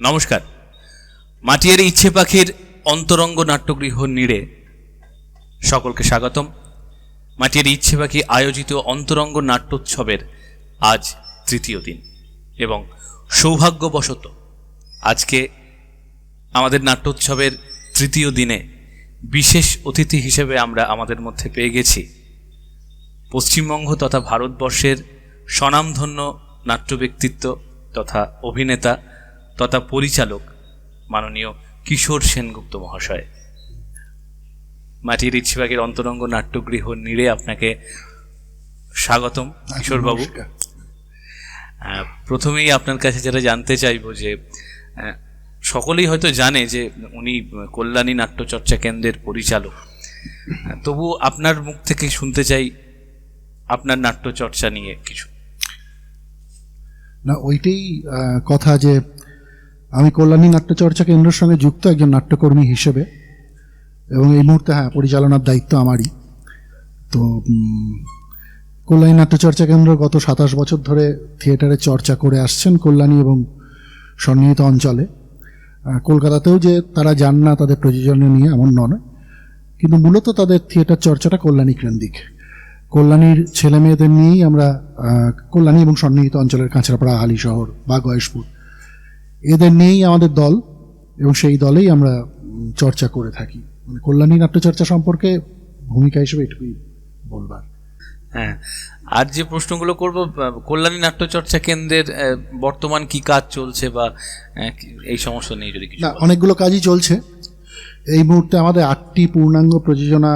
নমস্কার। মাটিয়ারি ইচ্ছে পাখির অন্তরঙ্গ নাট্যগৃহ নীড়ে সকলকে স্বাগতম। মাটিয়ারি ইচ্ছে পাখি আয়োজিত অন্তরঙ্গ নাট্যোৎসবের আজ তৃতীয় দিন এবং সৌভাগ্যবশত আজকে আমাদের নাট্যোৎসবের তৃতীয় দিনে বিশেষ অতিথি হিসেবে আমরা আমাদের মধ্যে পেয়ে গেছি পশ্চিমবঙ্গ তথা ভারতবর্ষের স্বনামধন্য নাট্য ব্যক্তিত্ব তথা অভিনেতা তথা পরিচালক মাননীয় কিশোর সেনগুপ্ত মহাশয়। মাটির ইচ্ছে পাখির অন্তরঙ্গ নাট্যগৃহ নীড়ে আপনাকে স্বাগতম কিশোরবাবু। প্রথমেই আপনার কাছে যেটা জানতে চাইব যে সকলেই হয়তো জানে যে উনি কল্যাণী নাট্যচর্চা কেন্দ্রের পরিচালক, তবু আপনার মুখ থেকে শুনতে চাই আপনার নাট্যচর্চা নিয়ে কিছু। না, ওইটাই কথা যে আমি কল্যাণী নাট্যচর্চা কেন্দ্রের সঙ্গে যুক্ত একজন নাট্যকর্মী হিসেবে, এবং এই মুহূর্তে পরিচালনার দায়িত্ব আমারই। তো কল্যাণী নাট্যচর্চা কেন্দ্র গত 27 বছর ধরে থিয়েটারে চর্চা করে আসছেন কল্যাণী এবং সন্নিহিত অঞ্চলে। কলকাতাতেও যে তারা যান না তাদের প্রযোজনে নিয়ে এমন নয়, কিন্তু মূলত তাদের থিয়েটার চর্চাটা কল্যাণী কেন্দ্রিক। কল্যাণীর ছেলে মেয়েদের নিয়েই আমরা কল্যাণী এবং সন্নিহিত অঞ্চলের কাঁচরাপাড়া, হালিশহর বা গয়েশপুর এদের নিয়েই আমাদের দল, এবং সেই দলেই আমরা চর্চা করে থাকি। মানে কল্যাণী নাট্যচর্চা সম্পর্কে ভূমিকা হিসেবে এটুকুই বলবার। হ্যাঁ, আর যে প্রশ্নগুলো করব, কল্যাণী নাট্যচর্চা কেন্দ্রের বর্তমান কি কাজ চলছে বা এই সমস্যা নিয়ে যদি কিছু। অনেকগুলো কাজই চলছে এই মুহূর্তে। আমাদের 8টি পূর্ণাঙ্গ প্রযোজনা,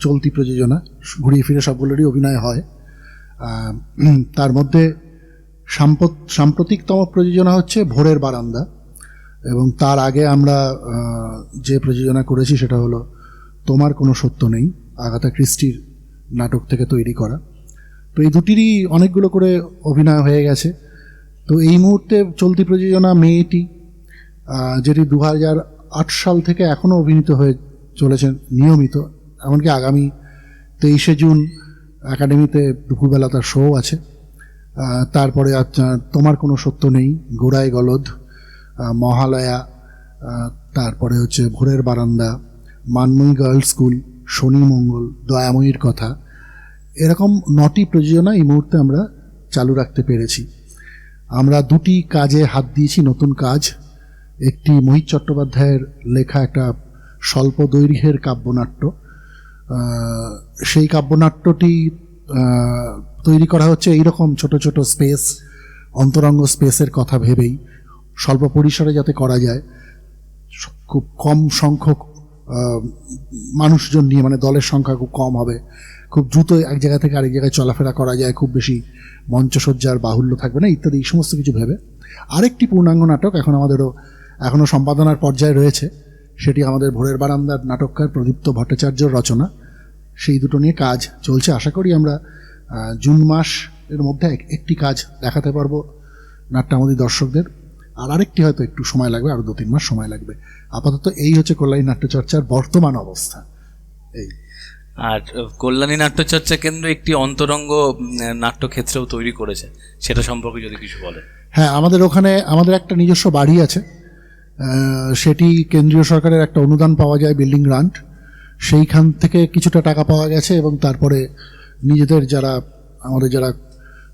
চলতি প্রযোজনা, ঘুরিয়ে ফিরে সবগুলোরই অভিনয় হয়। তার মধ্যে সাম্প্রতিকতম প্রযোজনা হচ্ছে ভোরের বারান্দা, এবং তার আগে আমরা যে প্রযোজনা করেছি সেটা হলো তোমার কোনো সত্য নেই, আগাথা ক্রিস্টির নাটক থেকে তৈরি করা। তো এই দুটিরই অনেকগুলো করে অভিনয় হয়ে গেছে। তো এই মুহূর্তে চলতি প্রযোজনা মেয়েটি, যেটি 2008 সাল থেকে এখনও অভিনীত হয়ে চলেছে নিয়মিত, এমনকি আগামী 23শে জুন একাডেমিতে দুপুরবেলা তার শো আছে। তারপরে তোমার কোনো সত্য নেই, গোড়ায় গলদ, মহালয়া, তারপরে হচ্ছে ভোরের বারান্দা, মানময়ী গার্লস স্কুল, শনি মঙ্গল, দয়াময়ীর কথা, এরকম 9টি প্রযোজনা এই মুহূর্তে আমরা চালু রাখতে পেরেছি। আমরা 2টি কাজে হাত দিয়েছি, নতুন কাজ। একটি মোহিত চট্টোপাধ্যায়ের লেখা একটা স্বল্প দৈর্ঘ্যের কাব্যনাট্য। সেই কাব্যনাট্যটি তৈরি করা হচ্ছে এইরকম ছোট ছোট স্পেস, অন্তরঙ্গ স্পেসের কথা ভেবেই, স্বল্প পরিসরে যাতে করা যায়, খুব কম সংখ্যক মানুষজন নিয়ে, মানে দলের সংখ্যা খুব কম হবে, খুব দ্রুত এক জায়গা থেকে আরেক জায়গায় চলাফেরা করা যায়, খুব বেশি মঞ্চসজ্জার বাহুল্য থাকবে না ইত্যাদি, এই সমস্ত কিছু ভেবে। আরেকটি পূর্ণাঙ্গ নাটক এখনও সম্পাদনার পর্যায়ে রয়েছে, সেটি আমাদের ভোরের বারান্দার নাটককার প্রদীপ্ত ভট্টাচার্যর রচনা। সেই দুটো নিয়ে কাজ চলছে। আশা করি আমরা জুন মাস এর মধ্যে একটি কাজ দেখাতে পারবো নাট্যামোদী দর্শকদের, আর আরেকটি হয়তো একটু সময় লাগবে, আরও 2-3 মাস সময় লাগবে। আপাতত এই হচ্ছে কল্যাণী নাট্যচর্চার বর্তমান অবস্থা। এই আর কল্যাণী নাট্যচর্চা কেন্দ্র একটি অন্তরঙ্গ নাট্যক্ষেত্রেও তৈরি করেছে, সেটা সম্পর্কে যদি কিছু বলে। হ্যাঁ, আমাদের ওখানে আমাদের একটা নিজস্ব বাড়ি আছে, সেটি কেন্দ্রীয় সরকারের একটা অনুদান পাওয়া যায়, বিল্ডিং গ্রান্ট, সেইখান থেকে কিছুটা টাকা পাওয়া গেছে, এবং তারপরে নিজেদের আমাদের যারা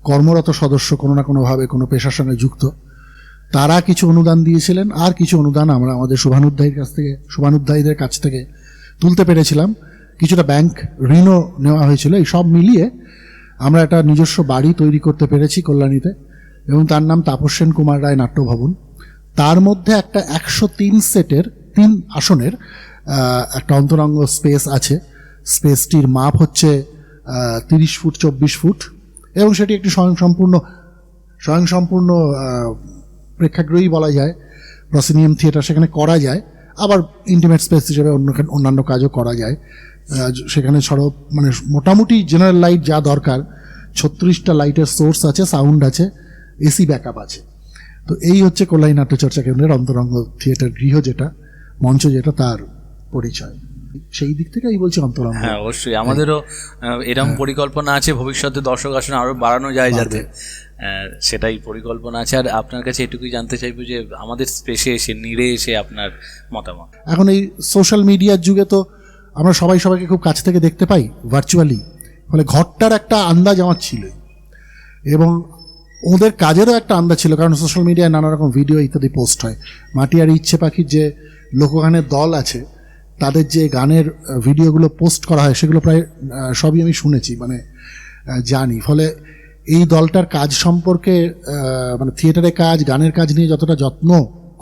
কর্মরত সদস্য কোনো না কোনোভাবে কোনো পেশার সঙ্গে যুক্ত, তারা কিছু অনুদান দিয়েছিলেন, আর কিছু অনুদান আমরা আমাদের শুভানুধ্যায়ীদের কাছ থেকে তুলতে পেরেছিলাম, কিছুটা ব্যাংক ঋণও নেওয়া হয়েছিল। এই সব মিলিয়ে আমরা একটা নিজস্ব বাড়ি তৈরি করতে পেরেছি কল্যাণীতে, এবং তার নাম তাপস সেন কুমার রায় নাট্যভবন। তার মধ্যে একটা 103 সেটের 3 আসনের একটা অন্তরঙ্গ স্পেস আছে। স্পেসটির মাপ হচ্ছে 30 ফুট 24 ফুট, এবং সেটি একটি স্বয়ংসম্পূর্ণ প্রেক্ষাগৃহই বলা যায়, প্রসিনিয়াম থিয়েটার সেখানে করা যায়, আবার ইন্টিমেট স্পেস হিসেবে অন্যান্য কাজও করা যায়। সেখানে মানে মোটামুটি জেনারেল লাইট যা দরকার, 36টা লাইটের সোর্স আছে, সাউন্ড আছে, এসি ব্যাকআপ আছে। তো এই হচ্ছে কল্যাণী নাট্যচর্চা কেন্দ্রের অন্তরঙ্গ থিয়েটার গৃহ, যেটা মঞ্চ, যেটা তার পরিচয়। সেই দিক থেকে এই বলছি অন্তরঙ্গ। হ্যাঁ, অবশ্যই আমাদেরও এরকম পরিকল্পনা আছে ভবিষ্যতে দর্শক আসন আরো বাড়ানো যায় যাতে, সেটাই পরিকল্পনা আছে। আর আপনার কাছে এটুকুই জানতে চাইবো যে আমাদের স্পেসে এসে নিড়ে এসে আপনার মতামত। এখন এই সোশ্যাল মিডিয়ার যুগে তো আমরা সবাইকে খুব কাছ থেকে দেখতে পাই ভার্চুয়ালি, ফলে ঘরটার একটা আন্দাজ আমার ছিল এবং ওদের কাজেরও একটা আন্দাজ ছিল, কারণ সোশ্যাল মিডিয়ায় নানা রকম ভিডিও ইত্যাদি পোস্ট হয়। মাটি আর ইচ্ছে পাখির যে লোকগানের দল আছে তাদের যে গানের ভিডিওগুলো পোস্ট করা হয় সেগুলো প্রায় সবই আমি শুনেছি, মানে জানি। ফলে এই দলটার কাজ সম্পর্কে মানে থিয়েটারের কাজ, গানের কাজ নিয়ে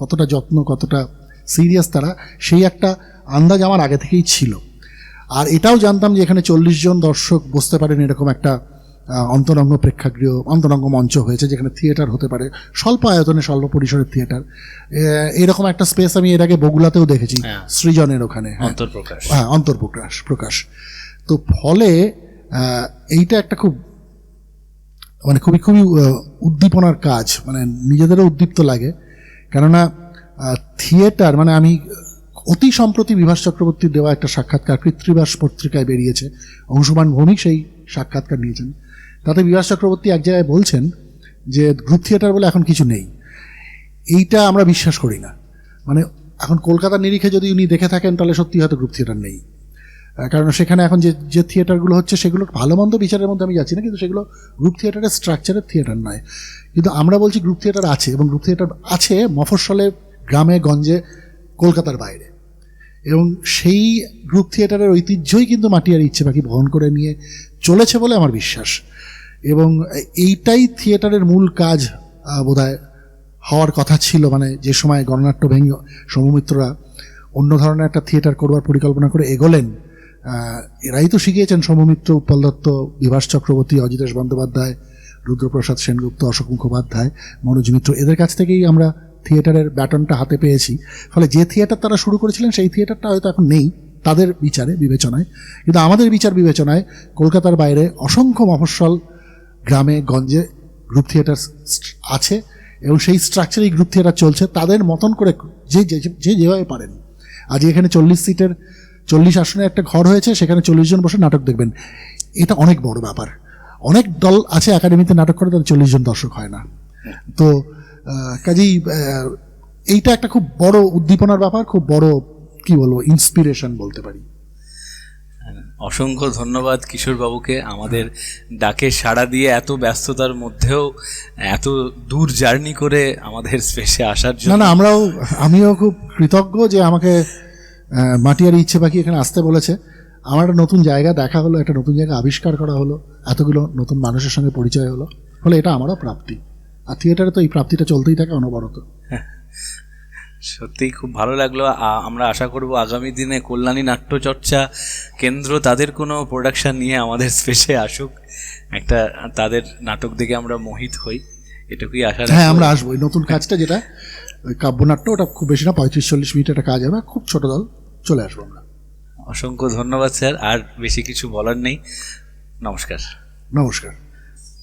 কতটা সিরিয়াস তারা, সেই একটা আন্দাজ আমার আগে থেকেই ছিল। আর এটাও জানতাম যে এখানে 40 জন দর্শক বসতে পারেন, এরকম একটা অন্তরঙ্গ প্রেক্ষাগৃহ, অন্তরঙ্গ মঞ্চ হয়েছে যেখানে থিয়েটার হতে পারে, স্বল্প আয়তনে স্বল্প পরিসরের থিয়েটার। এরকম একটা স্পেস আমি এর আগে বগুলাতেও দেখেছি, সৃজনের ওখানে অন্তর্প্রকাশ। তো ফলে এইটা একটা খুব মানে খুবই উদ্দীপনার কাজ, মানে নিজেদেরও উদ্দীপ্ত লাগে। কেননা থিয়েটার মানে আমি অতি সম্প্রতি বিভাস চক্রবর্তীর দেওয়া একটা সাক্ষাৎকার কৃত্রিবাস পত্রিকায় বেরিয়েছে, অংশুমান ভৌমিক সেই সাক্ষাৎকার নিয়েছেন। তাতে বিভাস চক্রবর্তী এক জায়গায় বলছেন যে গ্রুপ থিয়েটার বলে এখন কিছু নেই। এইটা আমরা বিশ্বাস করি না। মানে এখন কলকাতার নিরিখে যদি উনি দেখে থাকেন তাহলে সত্যি হয়তো গ্রুপ থিয়েটার নেই, কারণ সেখানে এখন যে থিয়েটারগুলো হচ্ছে সেগুলো ভালো মন্দ বিচারের মধ্যে আমি যাচ্ছি না, কিন্তু সেগুলো গ্রুপ থিয়েটারের স্ট্রাকচারের থিয়েটার নয়। কিন্তু আমরা বলছি গ্রুপ থিয়েটার আছে, এবং গ্রুপ থিয়েটার আছে মফস্বলে, গ্রামে গঞ্জে, কলকাতার বাইরে। এবং সেই গ্রুপ থিয়েটারের ঐতিহ্যই কিন্তু মাটি আর ইচ্ছে পাখি বহন করে নিয়ে চলেছে বলে আমার বিশ্বাস। এবং এইটাই থিয়েটারের মূল কাজ বোধহয় হওয়ার কথা ছিল। মানে যে সময় গণনাট্য ভেঙে সৌমিত্ররা অন্য ধরনের একটা থিয়েটার করবার পরিকল্পনা করে এগোলেন, এরাই তো শিখিয়েছেন সৌমিত্র, উৎপল দত্ত, বিভাস চক্রবর্তী, অজিতেশ বন্দ্যোপাধ্যায়, রুদ্রপ্রসাদ সেনগুপ্ত, অশোক মুখোপাধ্যায়, মনোজ মিত্র, এদের কাছ থেকেই আমরা থিয়েটারের ব্যাটনটা হাতে পেয়েছি। ফলে যে থিয়েটার তারা শুরু করেছিলেন সেই থিয়েটারটা হয়তো এখন নেই তাদের বিবেচনায়, কিন্তু আমাদের বিবেচনায় কলকাতার বাইরে অসংখ্য মফস্বল গ্রামে গঞ্জে গ্রুপ থিয়েটার আছে, এবং সেই স্ট্রাকচারেই গ্রুপ থিয়েটার চলছে তাদের মতন করে, যেভাবে পারেন। আজ এখানে 40 আসনের একটা ঘর হয়েছে, সেখানে 40 জন বসে নাটক দেখবেন, এটা অনেক বড় ব্যাপার। অনেক দল আছে একাডেমিতে নাটক করে, তাদের 40 জন দর্শক হয় না। তো কাজেই এইটা একটা খুব বড় উদ্দীপনার ব্যাপার, খুব বড় কি বলবো ইন্সপিরেশন বলতে পারি। অসংখ্য ধন্যবাদ কিশোরবাবুকে আমাদের ডাকে সাড়া দিয়ে এত ব্যস্ততার মধ্যেও এত দূর জার্নি করে আমাদের স্পেসে আসার জন্য। না, আমিও খুব কৃতজ্ঞ যে আমাকে মাটি আর ইচ্ছে পাখি এখানে আসতে বলেছে। আমার একটা নতুন জায়গা দেখা হলো, একটা নতুন জায়গা আবিষ্কার করা হলো, এতগুলো নতুন মানুষের সঙ্গে পরিচয় হলো, ফলে এটা আমারও প্রাপ্তি। আর থিয়েটারে তো এই প্রাপ্তিটা চলতেই থাকে অনবরত। সত্যিই খুব ভালো লাগলো। আমরা আশা করব আগামী দিনে কল্যাণী নাট্যচর্চা কেন্দ্র তাদের কোনো প্রোডাকশন নিয়ে আমাদের স্পেসে আসুক, একটা তাদের নাটক দেখে আমরা মোহিত হই, এটুকুই আশা। হ্যাঁ, আমরা আসবো। এই নতুন কাজটা যেটা কাব্যনাট্য, ওটা খুব বেশি না, 35-40 মিনিট একটা কাজ হবে, খুব ছোট দল, চলে আসবো আমরা। অসংখ্য ধন্যবাদ স্যার, আর বেশি কিছু বলার নেই। নমস্কার।